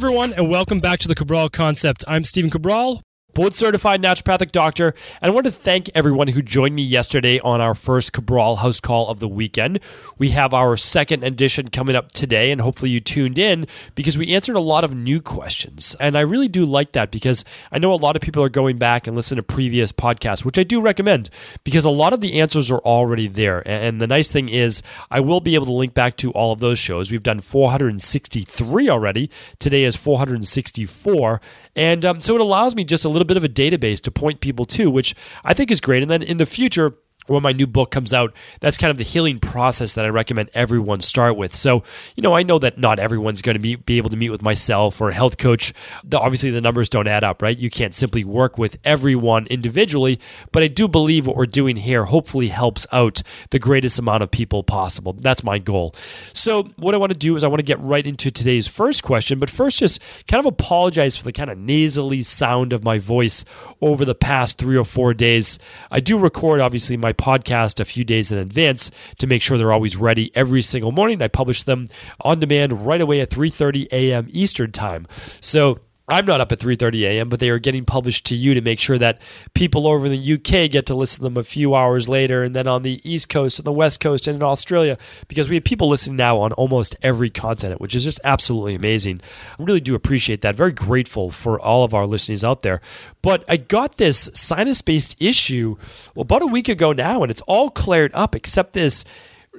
everyone, and welcome back to the Cabral Concept. I'm Stephen Cabral, board-certified naturopathic doctor, and I want to thank everyone who joined me yesterday on our first Cabral HouseCall of the weekend. We have our second edition coming up today, and hopefully you tuned in because we answered a lot of new questions. And I really do like that because I know a lot of people are going back and listening to previous podcasts, which I do recommend because a lot of the answers are already there. And the nice thing is I will be able to link back to all of those shows. We've done 463 already. Today is 464. And so it allows me just a little bit of a database to point people to, which I think is great. And then in the future, when my new book comes out, that's kind of the healing process that I recommend everyone start with. So, I know that not everyone's going to be able to meet with myself or a health coach. Obviously, the numbers don't add up, right? You can't simply work with everyone individually, but I do believe what we're doing here hopefully helps out the greatest amount of people possible. That's my goal. So what I want to do is I want to get right into today's first question, but first just kind of apologize for the kind of nasally sound of my voice over the past 3 or 4 days. I do record, obviously, my podcast a few days in advance to make sure they're always ready every single morning. I publish them on demand right away at 3:30 a.m. Eastern time. So I'm not up at 3:30 a.m., but they are getting published to you to make sure that people over in the UK get to listen to them a few hours later, and then on the East Coast and the West Coast and in Australia, because we have people listening now on almost every continent, which is just absolutely amazing. I really do appreciate that. Very grateful for all of our listeners out there. But I got this sinus-based issue about a week ago now, and it's all cleared up except this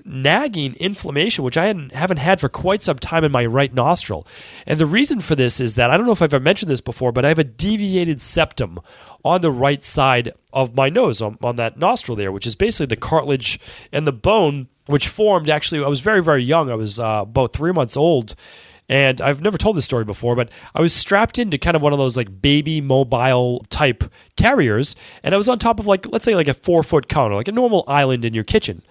nagging inflammation, which I haven't had for quite some time in my right nostril. And the reason for this is that, I don't know if I've ever mentioned this before, but I have a deviated septum on the right side of my nose, on that nostril there, which is basically the cartilage and the bone, which formed, actually, I was very, very young. I was about 3 months old. And I've never told this story before, but I was strapped into kind of one of those like baby mobile type carriers. And I was on top of let's say a 4-foot counter, like a normal island in your kitchen.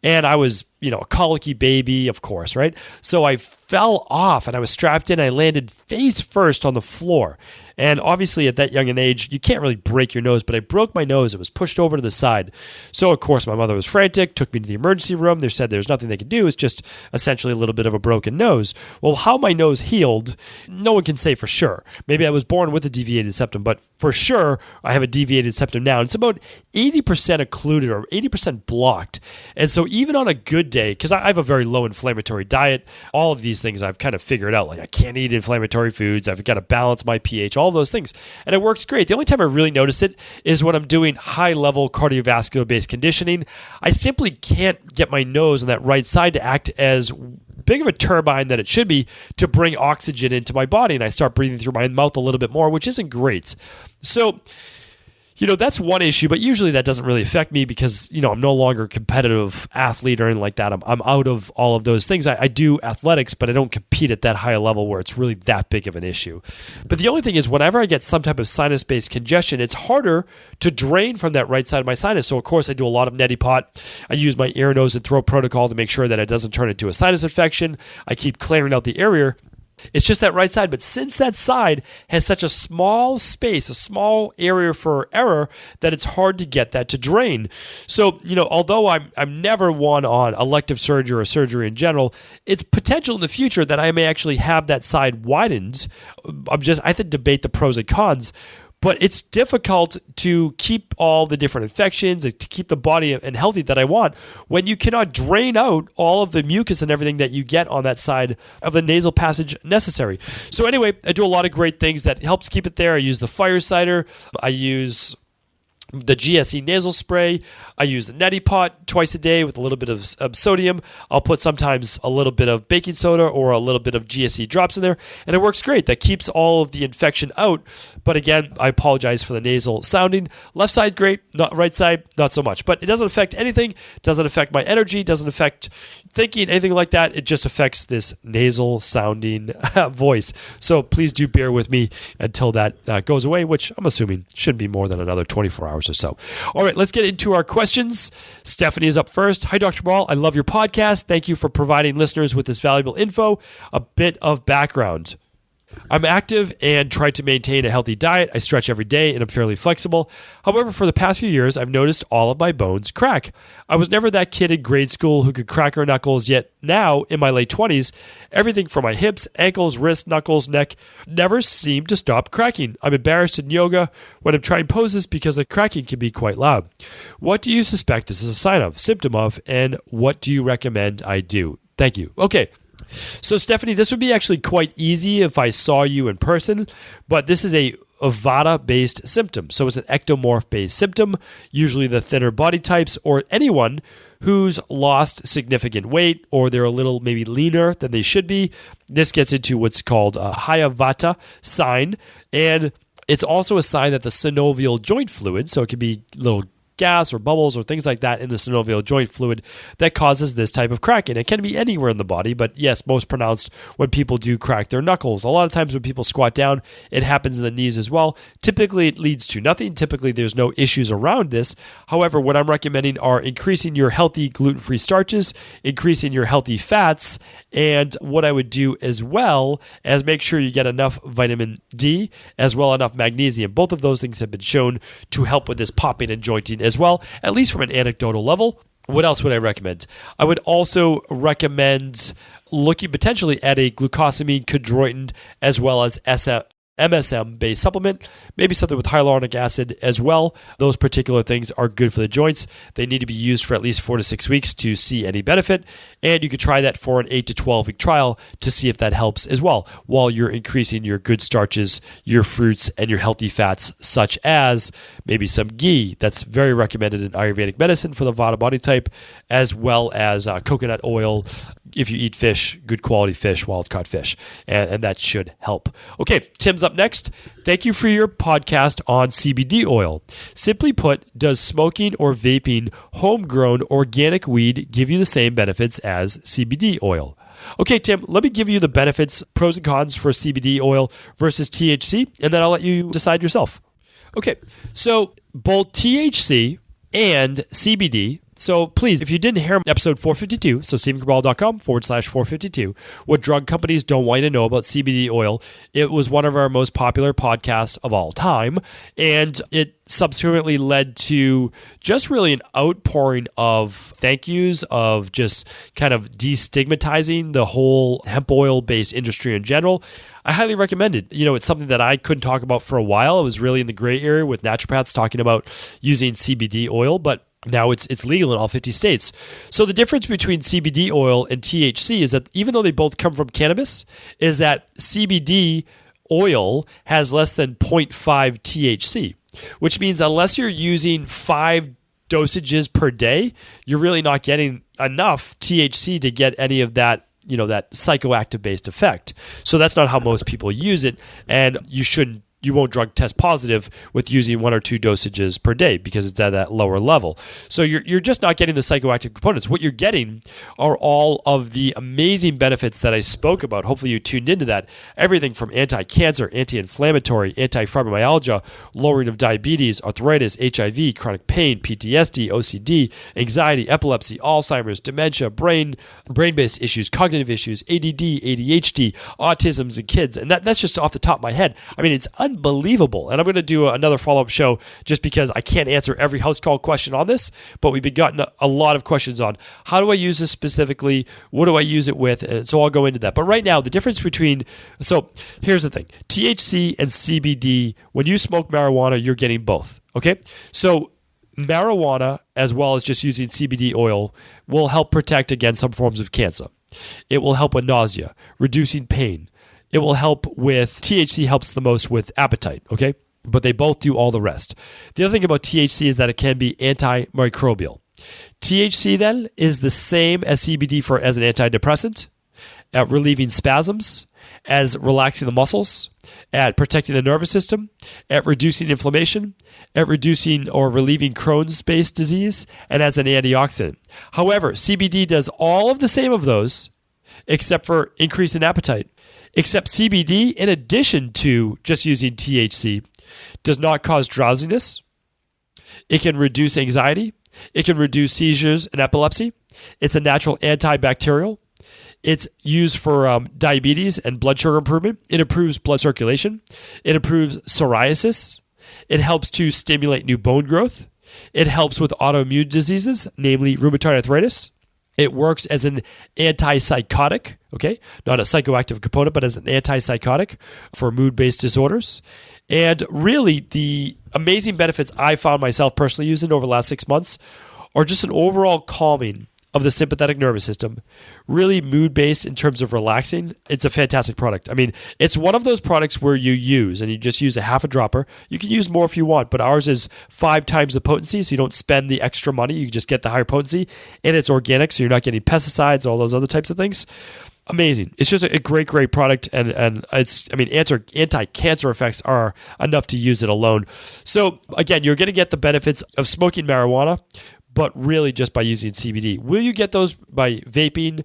And I was, a colicky baby, of course, right? So I fell off and I was strapped in. I landed face first on the floor. And obviously at that young an age, you can't really break your nose, but I broke my nose. It was pushed over to the side. So, of course, my mother was frantic, took me to the emergency room. They said there's nothing they could do. It's just essentially a little bit of a broken nose. Well, how my nose healed, no one can say for sure. Maybe I was born with a deviated septum, but for sure, I have a deviated septum now. And it's about 80% occluded or 80% blocked. And so even on a good day, because I have a very low inflammatory diet, all of these things I've kind of figured out. Like I can't eat inflammatory foods. I've got to balance my pH, all those things. And it works great. The only time I really notice it is when I'm doing high-level cardiovascular-based conditioning. I simply can't get my nose on that right side to act as big of a turbine that it should be to bring oxygen into my body. And I start breathing through my mouth a little bit more, which isn't great. So, that's one issue, but usually that doesn't really affect me because, I'm no longer a competitive athlete or anything like that. I'm out of all of those things. I do athletics, but I don't compete at that high level where it's really that big of an issue. But the only thing is whenever I get some type of sinus-based congestion, it's harder to drain from that right side of my sinus. So, of course, I do a lot of neti pot. I use my ear, nose, and throat protocol to make sure that it doesn't turn into a sinus infection. I keep clearing out the area. It's just that right side. But since that side has such a small space, a small area for error, that it's hard to get that to drain. So, although I'm never one on elective surgery or surgery in general, it's potential in the future that I may actually have that side widened. I have to debate the pros and cons. But it's difficult to keep all the different infections and to keep the body and healthy that I want when you cannot drain out all of the mucus and everything that you get on that side of the nasal passage necessary. So anyway, I do a lot of great things that helps keep it there. I use the fire cider. I use the GSE nasal spray. I use the neti pot twice a day with a little bit of sodium. I'll put sometimes a little bit of baking soda or a little bit of GSE drops in there, and it works great. That keeps all of the infection out. But again, I apologize for the nasal sounding. Left side, great. Not right side, not so much. But it doesn't affect anything. It doesn't affect my energy. Doesn't affect thinking, anything like that. It just affects this nasal sounding voice. So please do bear with me until that goes away, which I'm assuming shouldn't be more than another 24 hours or so. All right, let's get into our questions. Stephanie is up first. Hi, Dr. Ball. I love your podcast. Thank you for providing listeners with this valuable info. A bit of background. I'm active and try to maintain a healthy diet. I stretch every day and I'm fairly flexible. However, for the past few years, I've noticed all of my bones crack. I was never that kid in grade school who could crack her knuckles, yet now, in my late 20s, everything from my hips, ankles, wrists, knuckles, neck, never seemed to stop cracking. I'm embarrassed in yoga when I'm trying poses because the cracking can be quite loud. What do you suspect this is a sign of, symptom of, and what do you recommend I do? Thank you. Okay. So, Stephanie, this would be actually quite easy if I saw you in person, but this is a Vata-based symptom. So it's an ectomorph-based symptom, usually the thinner body types or anyone who's lost significant weight or they're a little maybe leaner than they should be. This gets into what's called a Vata sign, and it's also a sign that the synovial joint fluid, so it could be little gas or bubbles or things like that in the synovial joint fluid that causes this type of cracking. It can be anywhere in the body, but yes, most pronounced when people do crack their knuckles. A lot of times when people squat down, it happens in the knees as well. Typically, it leads to nothing. Typically, there's no issues around this. However, what I'm recommending are increasing your healthy gluten-free starches, increasing your healthy fats, and what I would do as well as make sure you get enough vitamin D as well enough magnesium. Both of those things have been shown to help with this popping and jointing as well, at least from an anecdotal level. What else would I recommend? I would also recommend looking potentially at a glucosamine, chondroitin, as well as MSM-based supplement, maybe something with hyaluronic acid as well. Those particular things are good for the joints. They need to be used for at least 4 to 6 weeks to see any benefit, and you could try that for an 8 to 12-week trial to see if that helps as well, while you're increasing your good starches, your fruits, and your healthy fats, such as maybe some ghee. That's very recommended in Ayurvedic medicine for the Vata body type, as well as coconut oil, if you eat fish, good quality fish, wild-caught fish, and that should help. Okay, Tim's up next. Thank you for your podcast on CBD oil. Simply put, does smoking or vaping homegrown organic weed give you the same benefits as CBD oil? Okay, Tim, let me give you the benefits, pros and cons for CBD oil versus THC, and then I'll let you decide yourself. Okay, so both THC and CBD. So please, if you didn't hear episode 452, so StephenCabral.com/452, what drug companies don't want you to know about CBD oil, it was one of our most popular podcasts of all time. And it subsequently led to just really an outpouring of thank yous, of just kind of destigmatizing the whole hemp oil-based industry in general. I highly recommend it. You know, it's something that I couldn't talk about for a while. I was really in the gray area with naturopaths talking about using CBD oil, but now it's legal in all 50 states. So the difference between CBD oil and THC is that even though they both come from cannabis, is that CBD oil has less than 0.5 THC, which means unless you're using 5 dosages per day, you're really not getting enough THC to get any of that, you know, that psychoactive based effect. So that's not how most people use it, and you won't drug test positive with using 1 or 2 dosages per day because it's at that lower level. So you're just not getting the psychoactive components. What you're getting are all of the amazing benefits that I spoke about. Hopefully you tuned into that. Everything from anti-cancer, anti-inflammatory, anti-fibromyalgia, lowering of diabetes, arthritis, HIV, chronic pain, PTSD, OCD, anxiety, epilepsy, Alzheimer's, dementia, brain-based issues, cognitive issues, ADD, ADHD, autisms in kids. And that's just off the top of my head. I mean, it's unbelievable. And I'm going to do another follow-up show just because I can't answer every house call question on this, but we've been gotten a lot of questions on how do I use this specifically? What do I use it with? And so I'll go into that. But right now, the difference so here's the thing. THC and CBD, when you smoke marijuana, you're getting both. Okay? So marijuana, as well as just using CBD oil, will help protect against some forms of cancer. It will help with nausea, reducing pain. It will help with, THC helps the most with appetite, okay? But they both do all the rest. The other thing about THC is that it can be antimicrobial. THC then is the same as CBD as an antidepressant, at relieving spasms, as relaxing the muscles, at protecting the nervous system, at reducing inflammation, at reducing or relieving Crohn's-based disease, and as an antioxidant. However, CBD does all of the same of those, except for increase in appetite. Except CBD, in addition to just using THC, does not cause drowsiness. It can reduce anxiety. It can reduce seizures and epilepsy. It's a natural antibacterial. It's used for diabetes and blood sugar improvement. It improves blood circulation. It improves psoriasis. It helps to stimulate new bone growth. It helps with autoimmune diseases, namely rheumatoid arthritis. It works as an antipsychotic, okay? Not a psychoactive component, but as an antipsychotic for mood-based disorders. And really, the amazing benefits I found myself personally using over the last 6 months are just an overall calming of the sympathetic nervous system, really mood-based in terms of relaxing. It's a fantastic product. I mean, it's one of those products where you use, and you just use a half a dropper. You can use more if you want, but ours is 5 times the potency, so you don't spend the extra money. You just get the higher potency, and it's organic, so you're not getting pesticides and all those other types of things. Amazing. It's just a great product, and it's, I mean, anti-cancer effects are enough to use it alone. So again, you're going to get the benefits of smoking marijuana, but really just by using CBD. Will you get those by vaping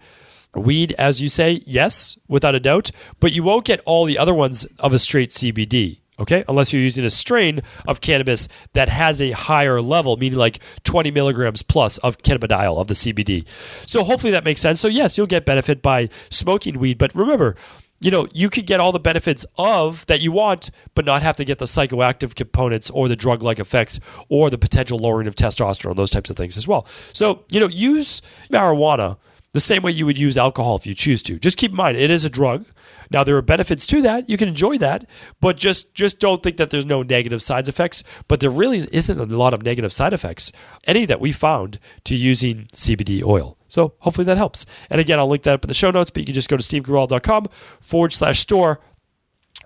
weed, as you say? Yes, without a doubt, but you won't get all the other ones of a straight CBD. Okay, unless you're using a strain of cannabis that has a higher level, meaning like 20 milligrams plus of cannabidiol of the CBD. So hopefully that makes sense. So yes, you'll get benefit by smoking weed, but remember, you could get all the benefits of that you want, but not have to get the psychoactive components or the drug-like effects or the potential lowering of testosterone, those types of things as well. So, use marijuana the same way you would use alcohol if you choose to. Just keep in mind, it is a drug. Now, there are benefits to that. You can enjoy that, but just don't think that there's no negative side effects. But there really isn't a lot of negative side effects, any that we found, to using CBD oil. So hopefully that helps. And again, I'll link that up in the show notes, but you can just go to stevecabral.com/store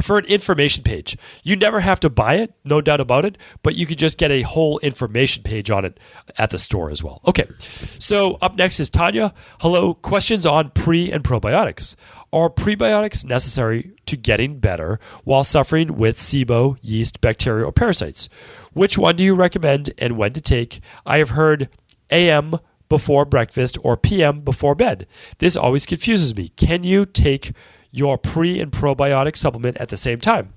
for an information page. You never have to buy it, no doubt about it, but you could just get a whole information page on it at the store as well. Okay, so up next is Tanya. Hello, questions on pre and probiotics. Are prebiotics necessary to getting better while suffering with SIBO, yeast, bacteria, or parasites? Which one do you recommend and when to take? I have heard AM before breakfast or PM before bed. This always confuses me. Can you take your pre and probiotic supplement at the same time?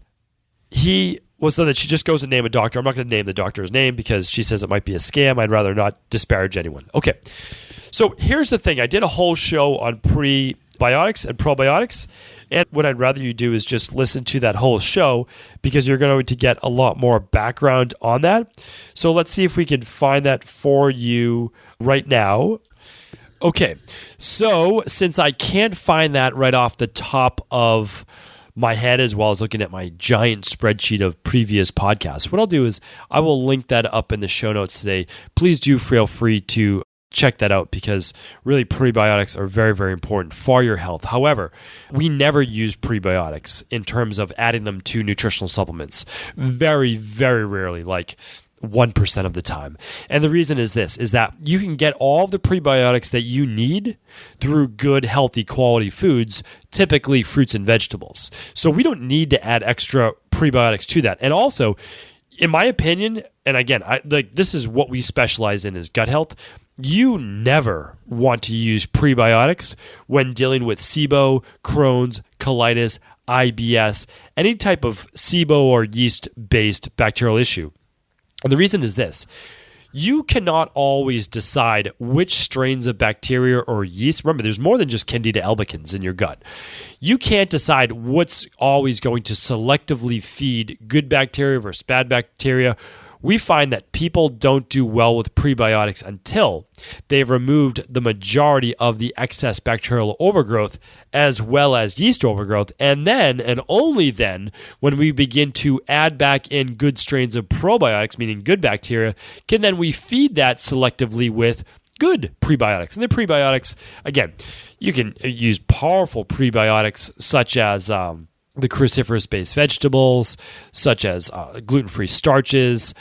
He was so that she just goes and name a doctor. I'm not going to name the doctor's name because she says it might be a scam. I'd rather not disparage anyone. Okay. So here's the thing. I did a whole show on prebiotics and probiotics. And what I'd rather you do is just listen to that whole show because you're going to get a lot more background on that. So let's see if we can find that for you right now. Okay, so since I can't find that right off the top of my head as well as looking at my giant spreadsheet of previous podcasts, what I'll do is I will link that up in the show notes today. Please do feel free to check that out because really prebiotics are very, very important for your health. However, we never use prebiotics in terms of adding them to nutritional supplements. Very, very rarely, like 1% of the time. And the reason is this, is that you can get all the prebiotics that you need through good, healthy, quality foods, typically fruits and vegetables. So we don't need to add extra prebiotics to that. And also, in my opinion, and again, this is what we specialize in is gut health, you never want to use prebiotics when dealing with SIBO, Crohn's, colitis, IBS, any type of SIBO or yeast-based bacterial issue. And the reason is this. You cannot always decide which strains of bacteria or yeast. Remember, there's more than just Candida albicans in your gut. You can't decide what's always going to selectively feed good bacteria versus bad bacteria. We find that people don't do well with prebiotics until they've removed the majority of the excess bacterial overgrowth as well as yeast overgrowth. And then, and only then, when we begin to add back in good strains of probiotics, meaning good bacteria, can then we feed that selectively with good prebiotics. And the prebiotics, again, you can use powerful prebiotics such as the cruciferous-based vegetables, such as gluten-free starches,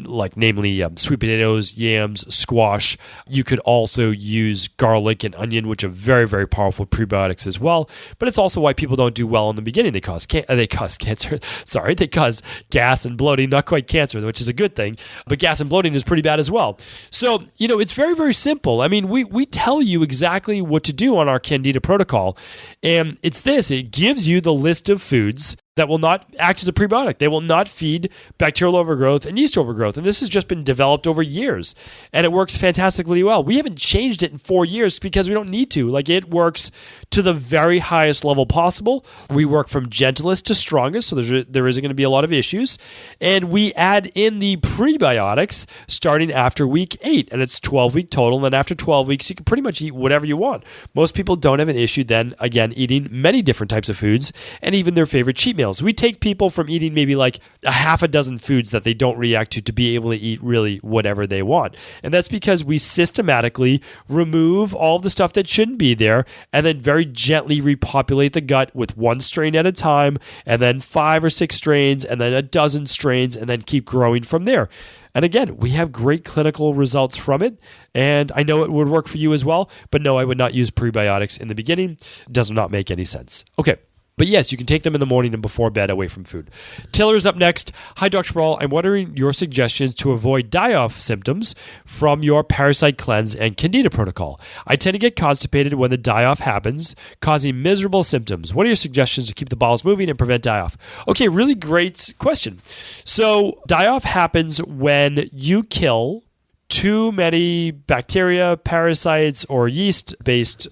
like namely sweet potatoes, yams, squash. You could also use garlic and onion, which are very, very powerful prebiotics as well. But it's also why people don't do well in the beginning. They cause cancer. Sorry, they cause gas and bloating. Not quite cancer, which is a good thing, but gas and bloating is pretty bad as well. So it's very, very simple. I mean, we tell you exactly what to do on our Candida protocol, and it's this. It gives you the list of foods that will not act as a prebiotic. They will not feed bacterial overgrowth and yeast overgrowth. And this has just been developed over years, and it works fantastically well. We haven't changed it in 4 years because we don't need to. Like, it works to the very highest level possible. We work from gentlest to strongest, so there isn't going to be a lot of issues. And we add in the prebiotics starting after week 8, and it's 12-week total. And then after 12 weeks, you can pretty much eat whatever you want. Most people don't have an issue then, again, eating many different types of foods and even their favorite cheat meals. We take people from eating maybe like a half a dozen foods that they don't react to be able to eat really whatever they want. And that's because we systematically remove all of the stuff that shouldn't be there and then very gently repopulate the gut with one strain at a time, and then 5 or 6 strains, and then a dozen strains, and then keep growing from there. And again, we have great clinical results from it, and I know it would work for you as well, but no, I would not use prebiotics in the beginning. It does not make any sense. Okay. But yes, you can take them in the morning and before bed away from food. Taylor's up next. Hi, Dr. Cabral. I'm wondering your suggestions to avoid die-off symptoms from your parasite cleanse and candida protocol. I tend to get constipated when the die-off happens, causing miserable symptoms. What are your suggestions to keep the bowels moving and prevent die-off? Okay, really great question. So die-off happens when you kill too many bacteria, parasites, or yeast-based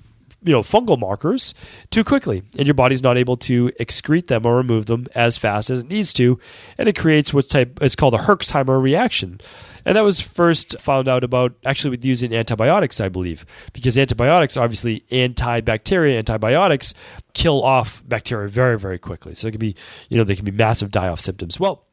fungal markers too quickly, and your body's not able to excrete them or remove them as fast as it needs to, and it creates it's called a Herxheimer reaction. And that was first found out about actually with using antibiotics, I believe, because antibiotics, obviously antibacteria antibiotics, kill off bacteria very, very quickly. So it can be, they can be massive die-off symptoms. Well,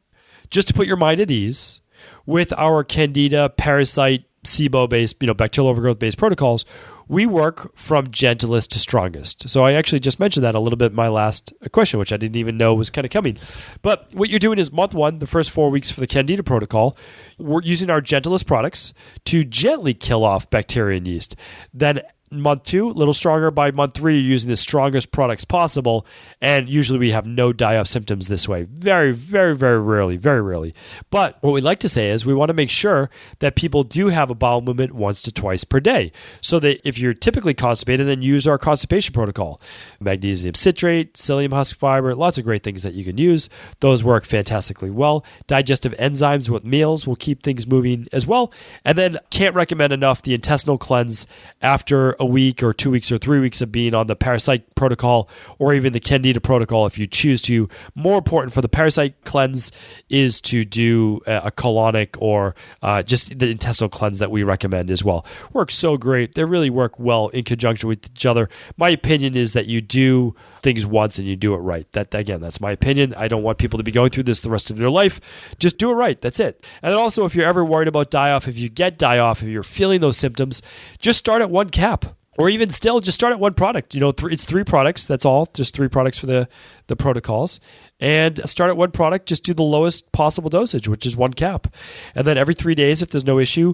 just to put your mind at ease, with our candida, parasite, SIBO-based, bacterial overgrowth-based protocols, we work from gentlest to strongest. So I actually just mentioned that a little bit in my last question, which I didn't even know was kind of coming. But what you're doing is month 1, the first 4 weeks for the candida protocol, we're using our gentlest products to gently kill off bacteria and yeast. Then month 2, a little stronger. By month 3, you're using the strongest products possible, and usually we have no die-off symptoms this way. Very, very, very rarely. But what we like to say is we want to make sure that people do have a bowel movement once to twice per day, so that if you're typically constipated, then use our constipation protocol. Magnesium citrate, psyllium husk fiber, lots of great things that you can use. Those work fantastically well. Digestive enzymes with meals will keep things moving as well. And then can't recommend enough the intestinal cleanse after a week or 2 weeks or 3 weeks of being on the parasite protocol or even the candida protocol if you choose to. More important for the parasite cleanse is to do a colonic or just the intestinal cleanse that we recommend as well. Works so great. They really work well in conjunction with each other. My opinion is that you do things once and you do it right. That's my opinion. I don't want people to be going through this the rest of their life. Just do it right. That's it. And then also, if you're ever worried about die-off, if you get die-off, if you're feeling those symptoms, just start at one cap. Or even still, just start at one product. It's 3 products. That's all. Just 3 products for the protocols. And start at one product. Just do the lowest possible dosage, which is 1 cap. And then every 3 days, if there's no issue,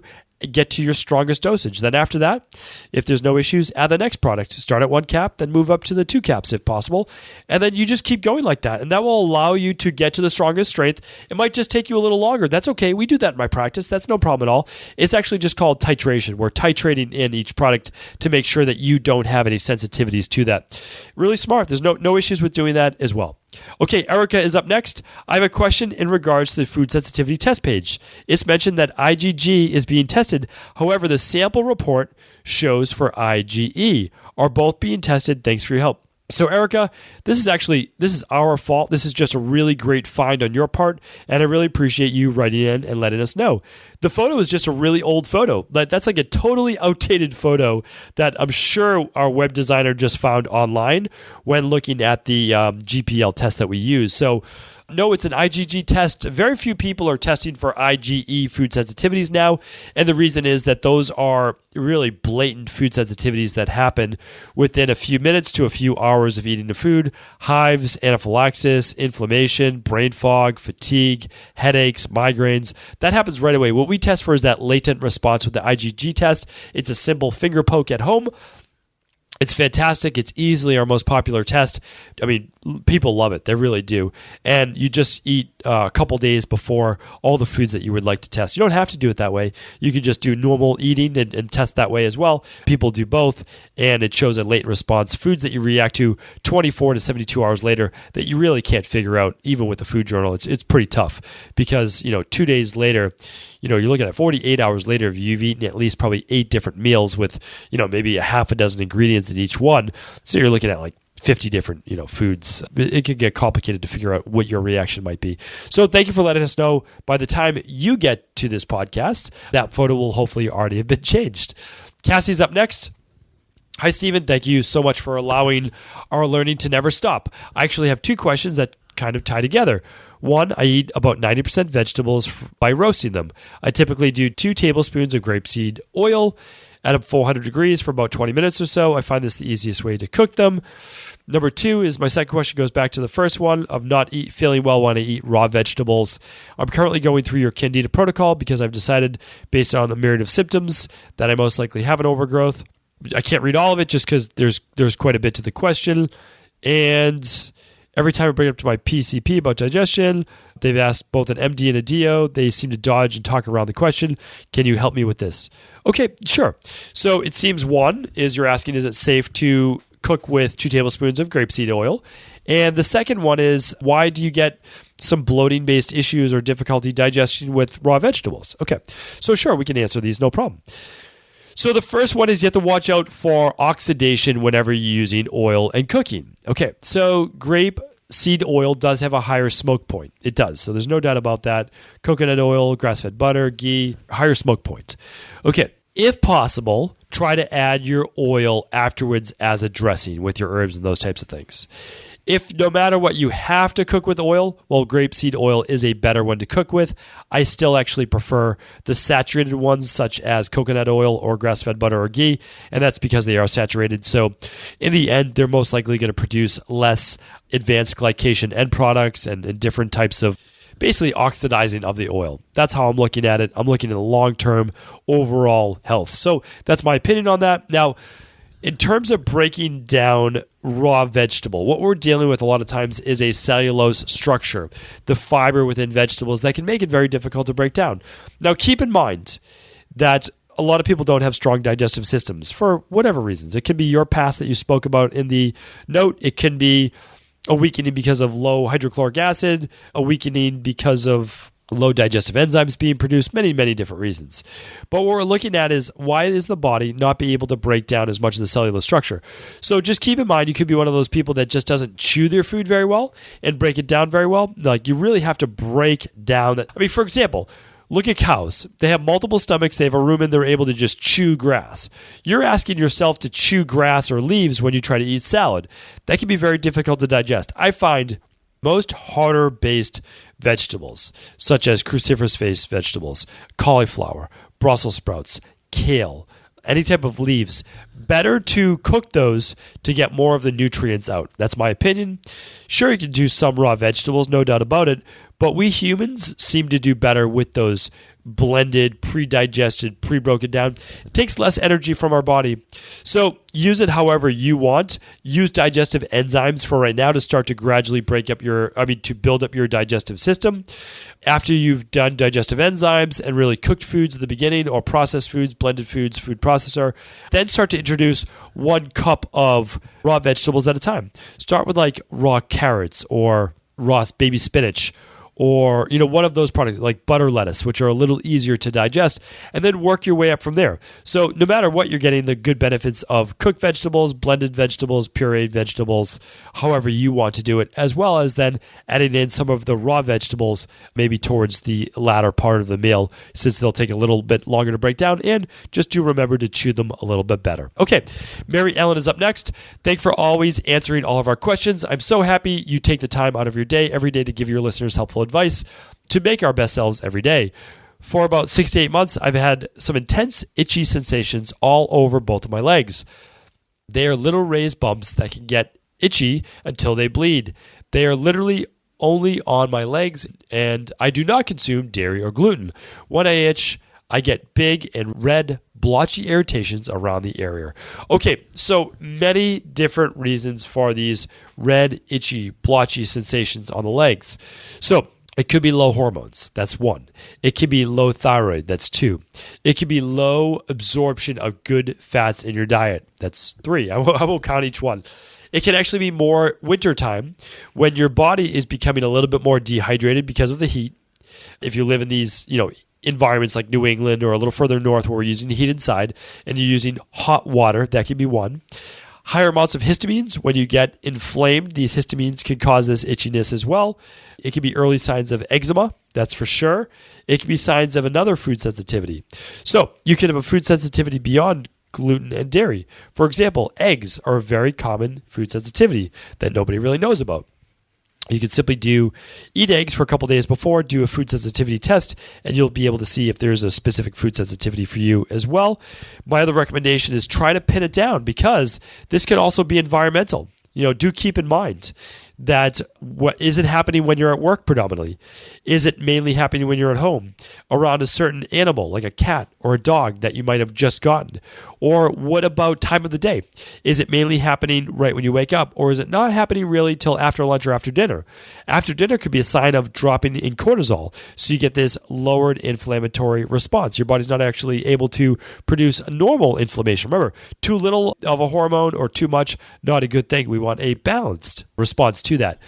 get to your strongest dosage. Then after that, if there's no issues, add the next product. Start at 1 cap, then move up to the 2 caps if possible. And then you just keep going like that. And that will allow you to get to the strongest strength. It might just take you a little longer. That's okay. We do that in my practice. That's no problem at all. It's actually just called titration. We're titrating in each product to make sure that you don't have any sensitivities to that. Really smart. There's no issues with doing that as well. Okay, Erica is up next. I have a question in regards to the food sensitivity test page. It's mentioned that IgG is being tested. However, the sample report shows for IgE. Are both being tested? Thanks for your help. So, Erica, this is our fault. This is just a really great find on your part, and I really appreciate you writing in and letting us know. The photo is just a really old photo. That's like a totally outdated photo that I'm sure our web designer just found online when looking at the GPL test that we use. So, no, it's an IgG test. Very few people are testing for IgE food sensitivities now, and the reason is that those are really blatant food sensitivities that happen within a few minutes to a few hours of eating the food. Hives, anaphylaxis, inflammation, brain fog, fatigue, headaches, migraines. That happens right away. What we test for is that latent response with the IgG test. It's a simple finger poke at home. It's fantastic. It's easily our most popular test. I mean, people love it. They really do. And you just eat a couple days before all the foods that you would like to test. You don't have to do it that way. You can just do normal eating and test that way as well. People do both, and it shows a latent response. Foods that you react to 24 to 72 hours later that you really can't figure out, even with the food journal. It's pretty tough because, 2 days later, you're looking at 48 hours later if you've eaten at least probably 8 different meals with, maybe a half a dozen ingredients in each one. So you're looking at like 50 different, foods. It can get complicated to figure out what your reaction might be. So thank you for letting us know. By the time you get to this podcast, that photo will hopefully already have been changed. Cassie's up next. Hi, Stephen. Thank you so much for allowing our learning to never stop. I actually have 2 questions that kind of tie together. One, I eat about 90% vegetables by roasting them. I typically do 2 tablespoons of grapeseed oil at 400 degrees for about 20 minutes or so. I find this the easiest way to cook them. Number 2 is my second question goes back to the first one of not feeling well when I eat raw vegetables. I'm currently going through your Candida protocol because I've decided, based on the myriad of symptoms, that I most likely have an overgrowth. I can't read all of it just because there's quite a bit to the question. And every time I bring it up to my PCP about digestion, they've asked both an MD and a DO. They seem to dodge and talk around the question. Can you help me with this? Okay, sure. So it seems one is you're asking, is it safe to cook with 2 tablespoons of grapeseed oil? And the second one is, why do you get some bloating-based issues or difficulty digesting with raw vegetables? Okay, so sure, we can answer these, no problem. So the first one is you have to watch out for oxidation whenever you're using oil and cooking. Okay, so grapeseed oil does have a higher smoke point. It does, so there's no doubt about that. Coconut oil, grass-fed butter, ghee, higher smoke point. Okay, if possible, try to add your oil afterwards as a dressing with your herbs and those types of things. If no matter what you have to cook with oil, well, grapeseed oil is a better one to cook with. I still actually prefer the saturated ones such as coconut oil or grass-fed butter or ghee, and that's because they are saturated. So in the end, they're most likely going to produce less advanced glycation end products and different types of basically oxidizing of the oil. That's how I'm looking at it. I'm looking at the long-term overall health. So that's my opinion on that. Now, in terms of breaking down raw vegetable, what we're dealing with a lot of times is a cellulose structure, the fiber within vegetables that can make it very difficult to break down. Now, keep in mind that a lot of people don't have strong digestive systems for whatever reasons. It can be your past that you spoke about in the note. It can be a weakening because of low hydrochloric acid, a weakening because of low digestive enzymes being produced, many, many different reasons. But what we're looking at is, why is the body not be able to break down as much of the cellular structure? So just keep in mind, you could be one of those people that just doesn't chew their food very well and break it down very well. Like, you really have to break down that. I mean, for example, look at cows. They have multiple stomachs. They have a rumen. They're able to just chew grass. You're asking yourself to chew grass or leaves when you try to eat salad. That can be very difficult to digest. I find most harder-based vegetables, such as cruciferous-based vegetables, cauliflower, Brussels sprouts, kale, any type of leaves, better to cook those to get more of the nutrients out. That's my opinion. Sure, you can do some raw vegetables, no doubt about it, but we humans seem to do better with those blended, pre-digested, pre-broken down. It takes less energy from our body. So use it however you want. Use digestive enzymes for right now to start to gradually to build up your digestive system. After you've done digestive enzymes and really cooked foods at the beginning, or processed foods, blended foods, food processor, then start to introduce 1 cup of raw vegetables at a time. Start with like raw carrots or raw baby spinach, or one of those products like butter lettuce, which are a little easier to digest, and then work your way up from there. So no matter what, you're getting the good benefits of cooked vegetables, blended vegetables, pureed vegetables, however you want to do it, as well as then adding in some of the raw vegetables maybe towards the latter part of the meal, since they'll take a little bit longer to break down, and just do remember to chew them a little bit better. Okay, Mary Ellen is up next. Thanks for always answering all of our questions. I'm so happy you take the time out of your day every day to give your listeners helpful advice to make our best selves every day. For about 6 to 8 months, I've had some intense itchy sensations all over both of my legs. They are little raised bumps that can get itchy until they bleed. They are literally only on my legs, and I do not consume dairy or gluten. When I itch, I get big and red blotchy irritations around the area. Okay, so many different reasons for these red, itchy, blotchy sensations on the legs. So it could be low hormones. That's one. It could be low thyroid. That's two. It could be low absorption of good fats in your diet. That's three. I won't count each one. It can actually be more wintertime when your body is becoming a little bit more dehydrated because of the heat. If you live in these, environments like New England or a little further north where we're using heat inside and you're using hot water, that could be one. Higher amounts of histamines. When you get inflamed, these histamines can cause this itchiness as well. It could be early signs of eczema, that's for sure. It could be signs of another food sensitivity. So you can have a food sensitivity beyond gluten and dairy. For example, eggs are a very common food sensitivity that nobody really knows about. You can simply eat eggs for a couple days before, do a food sensitivity test, and you'll be able to see if there's a specific food sensitivity for you as well. My other recommendation is try to pin it down because this can also be environmental. Do keep in mind that what is it happening when you're at work predominantly? Is it mainly happening when you're at home around a certain animal like a cat or a dog that you might have just gotten? Or what about time of the day? Is it mainly happening right when you wake up, or is it not happening really till after lunch or after dinner? After dinner could be a sign of dropping in cortisol, so you get this lowered inflammatory response. Your body's not actually able to produce a normal inflammation. Remember, too little of a hormone or too much, not a good thing. We want a balanced response to that.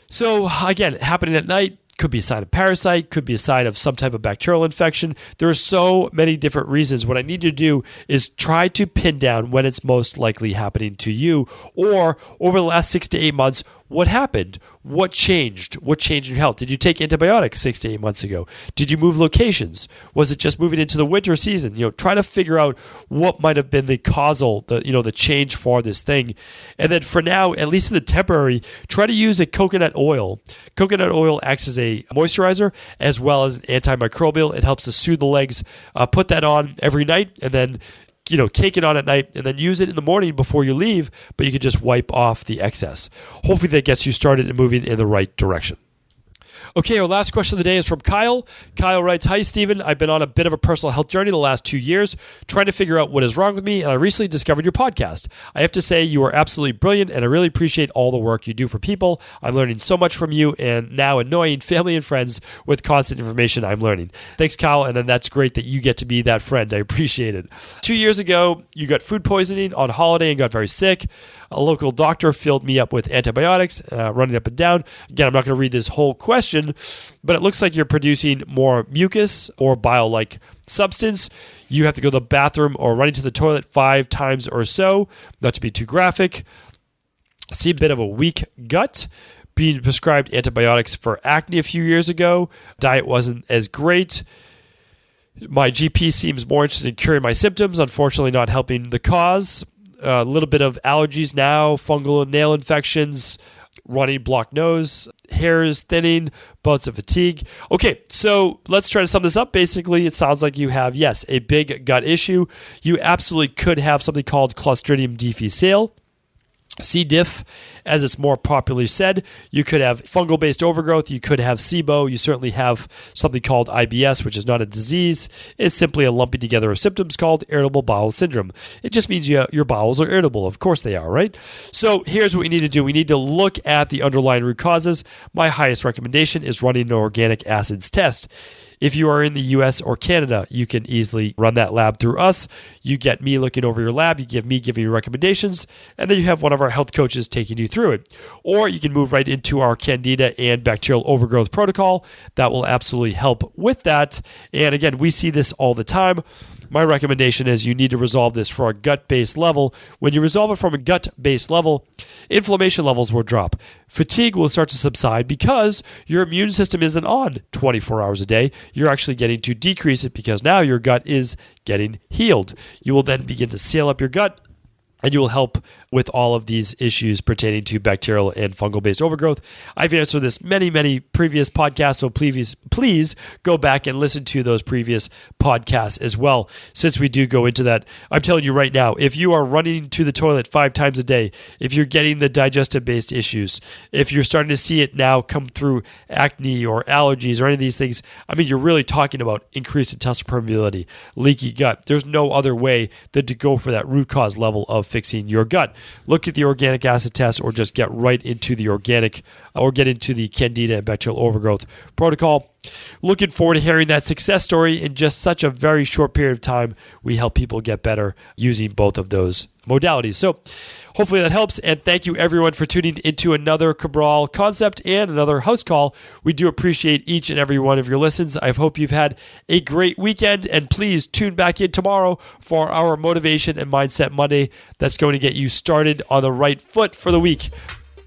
So again, happening at night could be a sign of parasite, could be a sign of some type of bacterial infection. There are so many different reasons. What I need you to do is try to pin down when it's most likely happening to you, or over the last 6 to 8 months, what happened? What changed? What changed in your health? Did you take antibiotics 6 to 8 months ago? Did you move locations? Was it just moving into the winter season? Try to figure out what might have been the causal, the change for this thing. And then for now, at least in the temporary, try to use a coconut oil. Coconut oil acts as a moisturizer as well as an antimicrobial. It helps to soothe the legs. Put that on every night and then cake it on at night and then use it in the morning before you leave, but you can just wipe off the excess. Hopefully that gets you started and moving in the right direction. Okay, our last question of the day is from Kyle. Kyle writes, "Hi, Stephen. I've been on a bit of a personal health journey the last 2 years, trying to figure out what is wrong with me, and I recently discovered your podcast. I have to say you are absolutely brilliant, and I really appreciate all the work you do for people. I'm learning so much from you, and now annoying family and friends with constant information I'm learning." Thanks, Kyle, and then that's great that you get to be that friend. I appreciate it. 2 years ago, you got food poisoning on holiday and got very sick. A local doctor filled me up with antibiotics, running up and down. Again, I'm not going to read this whole question, but it looks like you're producing more mucus or bile-like substance. You have to go to the bathroom or running to the toilet 5 times or so, not to be too graphic. See a bit of a weak gut. Being prescribed antibiotics for acne a few years ago. Diet wasn't as great. My GP seems more interested in curing my symptoms, unfortunately not helping the cause. A little bit of allergies now, fungal nail infections, runny blocked nose, hairs thinning, bouts of fatigue. Okay, so let's try to sum this up. Basically, it sounds like you have, yes, a big gut issue. You absolutely could have something called Clostridium difficile. C. diff, as it's more popularly said. You could have fungal-based overgrowth. You could have SIBO. You certainly have something called IBS, which is not a disease. It's simply a lumping together of symptoms called irritable bowel syndrome. It just means your bowels are irritable. Of course they are, right? So here's what we need to do. We need to look at the underlying root causes. My highest recommendation is running an organic acids test. If you are in the US or Canada, you can easily run that lab through us. You get me looking over your lab, you give me giving you recommendations, and then you have one of our health coaches taking you through it. Or you can move right into our Candida and bacterial overgrowth protocol. That will absolutely help with that. And again, we see this all the time. My recommendation is you need to resolve this for a gut-based level. When you resolve it from a gut-based level, inflammation levels will drop. Fatigue will start to subside because your immune system isn't on 24 hours a day. You're actually getting to decrease it because now your gut is getting healed. You will then begin to seal up your gut. and you will help with all of these issues pertaining to bacterial and fungal-based overgrowth. I've answered this many previous podcasts, so please go back and listen to those previous podcasts as well, since we do go into that. I'm telling you right now, if you are running to the toilet 5 times a day, if you're getting the digestive-based issues, if you're starting to see it now come through acne or allergies or any of these things, I mean, you're really talking about increased intestinal permeability, leaky gut. There's no other way than to go for that root cause level of fixing your gut. Look at the organic acid test, or just get right into the organic, or get into the Candida and bacterial overgrowth protocol. Looking forward to hearing that success story. In just such a very short period of time, we help people get better using both of those modalities. So hopefully that helps. And thank you everyone for tuning into another Cabral Concept and another house call. We do appreciate each and every one of your listens. I hope you've had a great weekend, and please tune back in tomorrow for our Motivation and Mindset Monday that's going to get you started on the right foot for the week.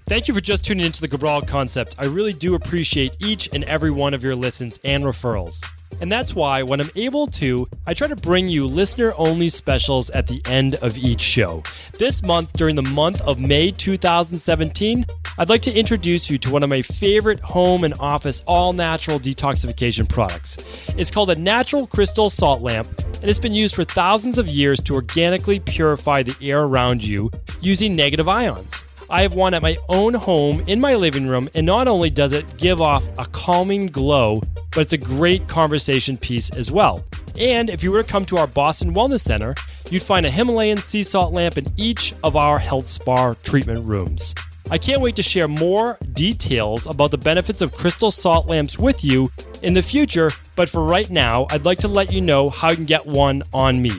Thank you for just tuning into the Cabral Concept. I really do appreciate each and every one of your listens and referrals. And that's why when I'm able to, I try to bring you listener-only specials at the end of each show. This month, during the month of May 2017, I'd like to introduce you to one of my favorite home and office all-natural detoxification products. It's called a natural crystal salt lamp, and it's been used for thousands of years to organically purify the air around you using negative ions. I have one at my own home in my living room, and not only does it give off a calming glow, but it's a great conversation piece as well. And if you were to come to our Boston Wellness Center, you'd find a Himalayan sea salt lamp in each of our health spa treatment rooms. I can't wait to share more details about the benefits of crystal salt lamps with you in the future, but for right now, I'd like to let you know how you can get one on me.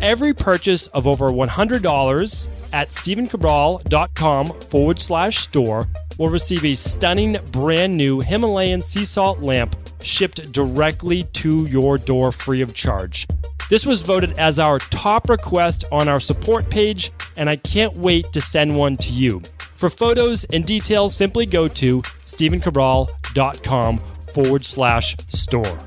Every purchase of over $100 at StephenCabral.com/store will receive a stunning brand new Himalayan sea salt lamp shipped directly to your door free of charge. This was voted as our top request on our support page, and I can't wait to send one to you. For photos and details, simply go to StephenCabral.com/store.